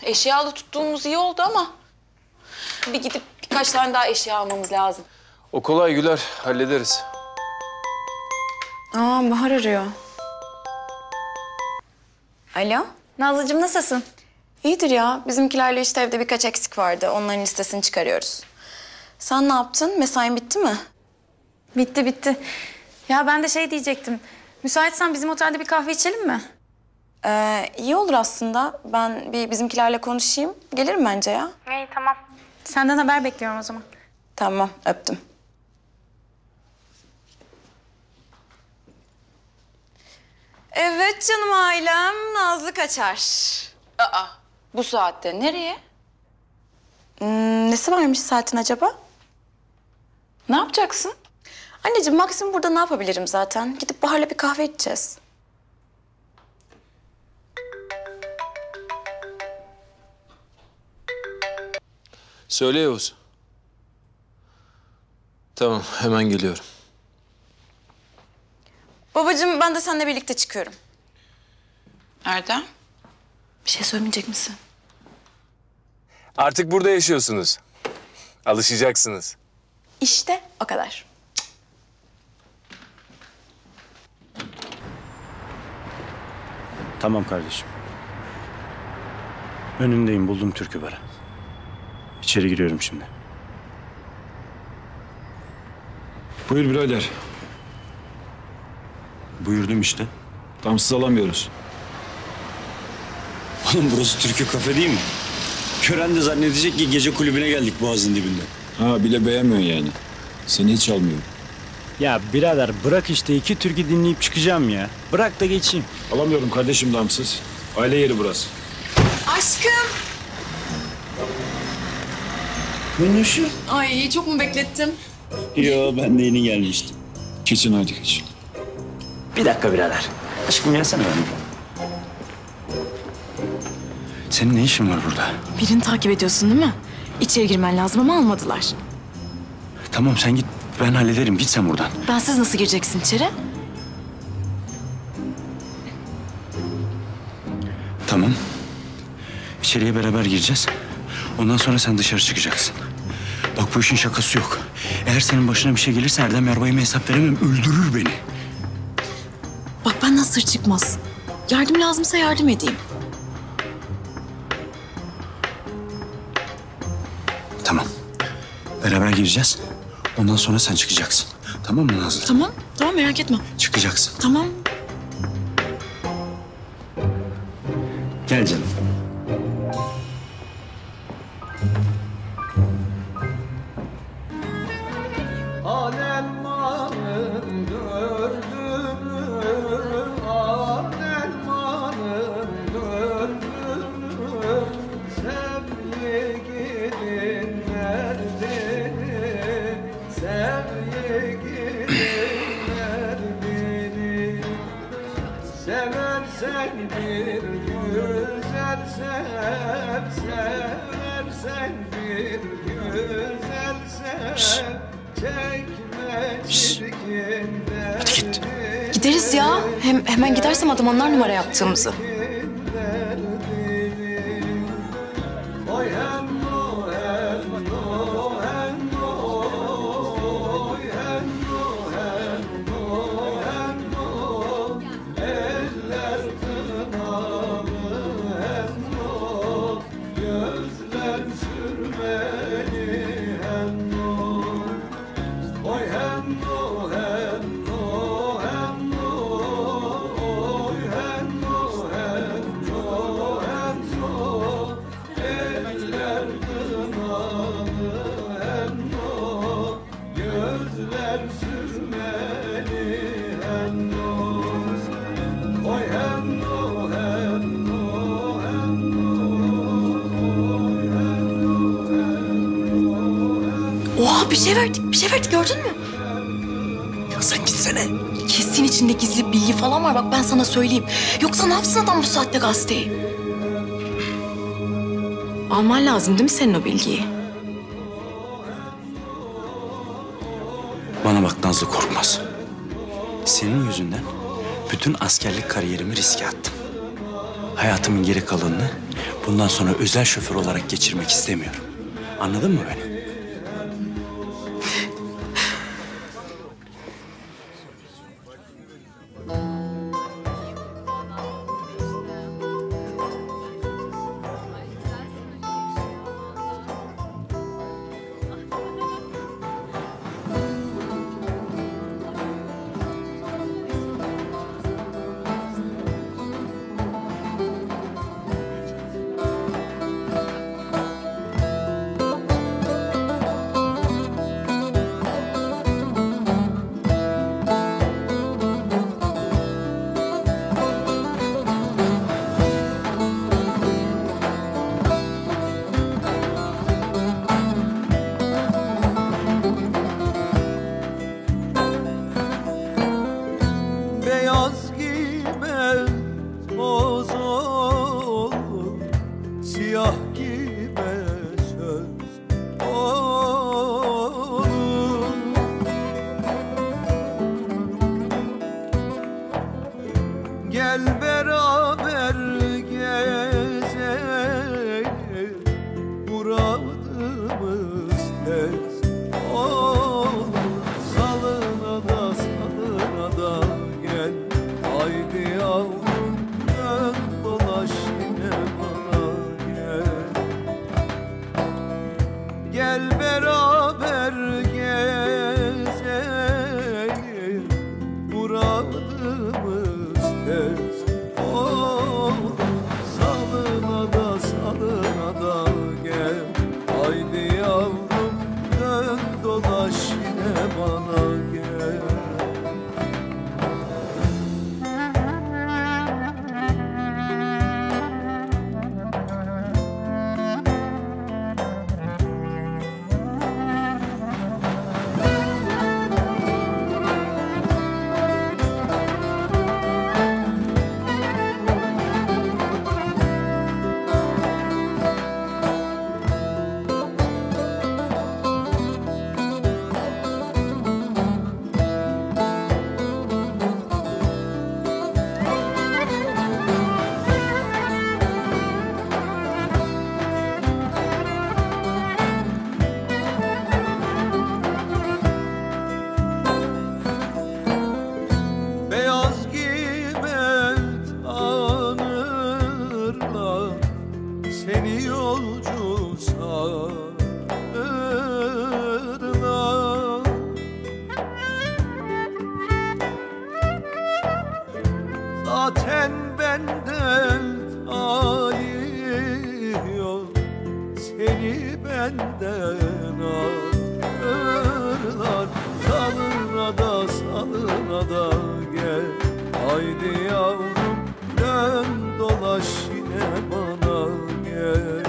Eşyalı tuttuğumuz iyi oldu ama bir gidip birkaç tane daha eşya almamız lazım. O kolay Güler, hallederiz. Bahar arıyor. Alo, Nazlıcığım nasılsın? iyidir ya. Bizimkilerle işte evde birkaç eksik vardı. Onların listesini çıkarıyoruz. Sen ne yaptın? Mesain bitti mi? Bitti. Ya ben de şey diyecektim. Müsaitsen bizim otelde bir kahve içelim mi? İyi olur aslında. Ben bir bizimkilerle konuşayım. Gelirim bence ya. İyi tamam. Senden haber bekliyorum o zaman. Tamam, öptüm. Evet canım ailem, Nazlı kaçar. Bu saatte nereye? Nesi varmış saatin acaba? Ne yapacaksın? Anneciğim maksimum burada ne yapabilirim zaten? Gidip Bahar'la bir kahve içeceğiz. Söyle Yavuz. Tamam, hemen geliyorum. Babacığım ben de seninle birlikte çıkıyorum. Erdem? Bir şey söylemeyecek misin? Artık burada yaşıyorsunuz. Alışacaksınız. İşte o kadar. Tamam kardeşim. Önündeyim, buldum türkü bara. İçeri giriyorum şimdi. Buyur birader. Buyurdum işte. Damsız alamıyoruz. Oğlum burası türkü kafe değil mi? Gören de zannedecek ki gece kulübüne geldik Boğaz'ın dibinde. Ha bile beğenmiyorsun yani. Seni hiç almıyorum. Ya birader bırak işte, 2 türkü dinleyip çıkacağım ya. Bırak da geçeyim. Alamıyorum kardeşim damsız. Aile yeri burası. Aşkım. Konuşu. Ay çok mu beklettim? Yo, ben de yeni gelmiştim. Geçin hadi geç. Bir dakika birader. Aşkım gelsene benimle. Senin ne işin var burada? Birini takip ediyorsun değil mi? İçeri girmen lazım ama almadılar. Tamam sen git, ben hallederim. Git sen buradan. Bensiz nasıl gireceksin içeri? Tamam. İçeriye beraber gireceğiz. Ondan sonra sen dışarı çıkacaksın. Bak bu işin şakası yok. Eğer senin başına bir şey gelirse Erdem Yarbay'ıma hesap veremem. Öldürür beni. Bak benden sır çıkmaz. Yardım lazımsa yardım edeyim. Tamam. Beraber gireceğiz. Ondan sonra sen çıkacaksın. Tamam mı Nazlı? Tamam merak etme. Çıkacaksın. Tamam. Gel canım. Alelmanın gördüğünü, alelmanın gördüğünü, sevgilin derdini, sevgilin derdini. Seversen bir güzel sev, seversen bir güzel sev. Hadi git. Gideriz ya. Hemen gidersem adam anlar numara yaptığımızı. Oha bir şey verdik gördün mü? Ya sen gitsene. Kesin içinde gizli bilgi falan var bak ben sana söyleyeyim. Yoksa ne yapsın adam bu saatte gazeteyi? Alman lazım değil mi senin o bilgiyi? Bana bak Nazlı Korkmaz. Senin yüzünden bütün askerlik kariyerimi riske attım. Hayatımın geri kalanını bundan sonra özel şoför olarak geçirmek istemiyorum. Anladın mı beni? Beyaz giyme toz olur, siyah giyme söz olur. Gel beraber gezelim, muradımız tez olur. Salına da gel, haydi yavrum dön dolaş yine bana gel. Gel beraber gezelim, muradımız tez olur. Salına da gel, haydi yavrum dön dolaş yine bana gel. Beyaz giyme tanırlar, seni yolcu sanırlar. Zaten benden talih yok, seni benden alırlar. Salına da gel, haydi yavrum dön dolaş yine bana gel.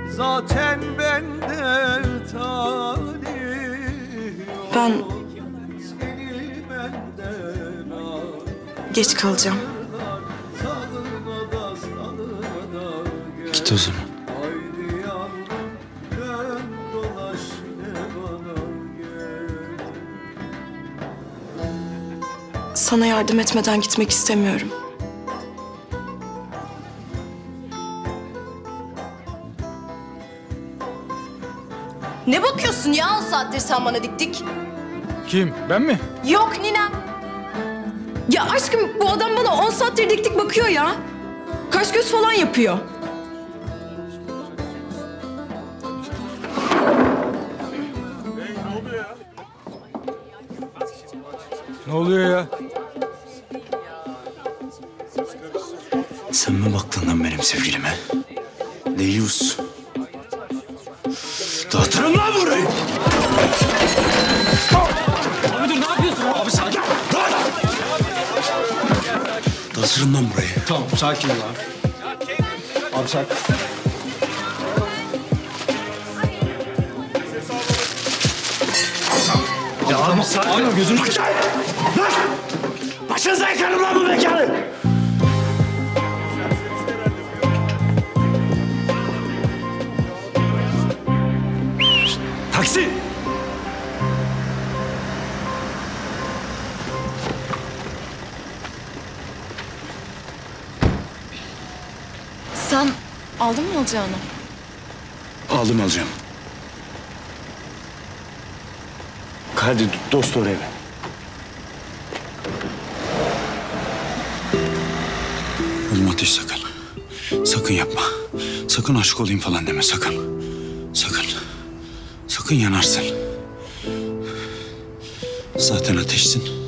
Zaten benden talih yok, Ben seni benden al. geç kalacağım. Salına da gel. Git o zaman. Haydi yavrum dön dolaş yine bana gel. Sana yardım etmeden gitmek istemiyorum. Ne bakıyorsun ya 10 saattir sen bana dik dik? Kim? Ben mi? Yok ninem. Ya aşkım bu adam bana 10 saattir dik dik bakıyor ya. Kaş göz falan yapıyor. Ne oluyor ya? Sen mi baktın lan benim sevgilime? Deyyus. Dağıtırım lan burayı! Abi dur, ne yapıyorsun? Abi sakin. Dağıtırım lan burayı. Tamam sakin ol abi. Abi sakin. Ya abi sakin ol, gözünü... Dur! Başınıza yakarım lan bu mekanı! Taksi! Sen aldın mı alacağını? Aldım alacağım. Hadi dost oraya ver. Oğlum Ateş sakın. Sakın yapma. Sakın aşık olayım falan deme sakın. Sakın. Sakın yanarsın. Zaten ateşsin.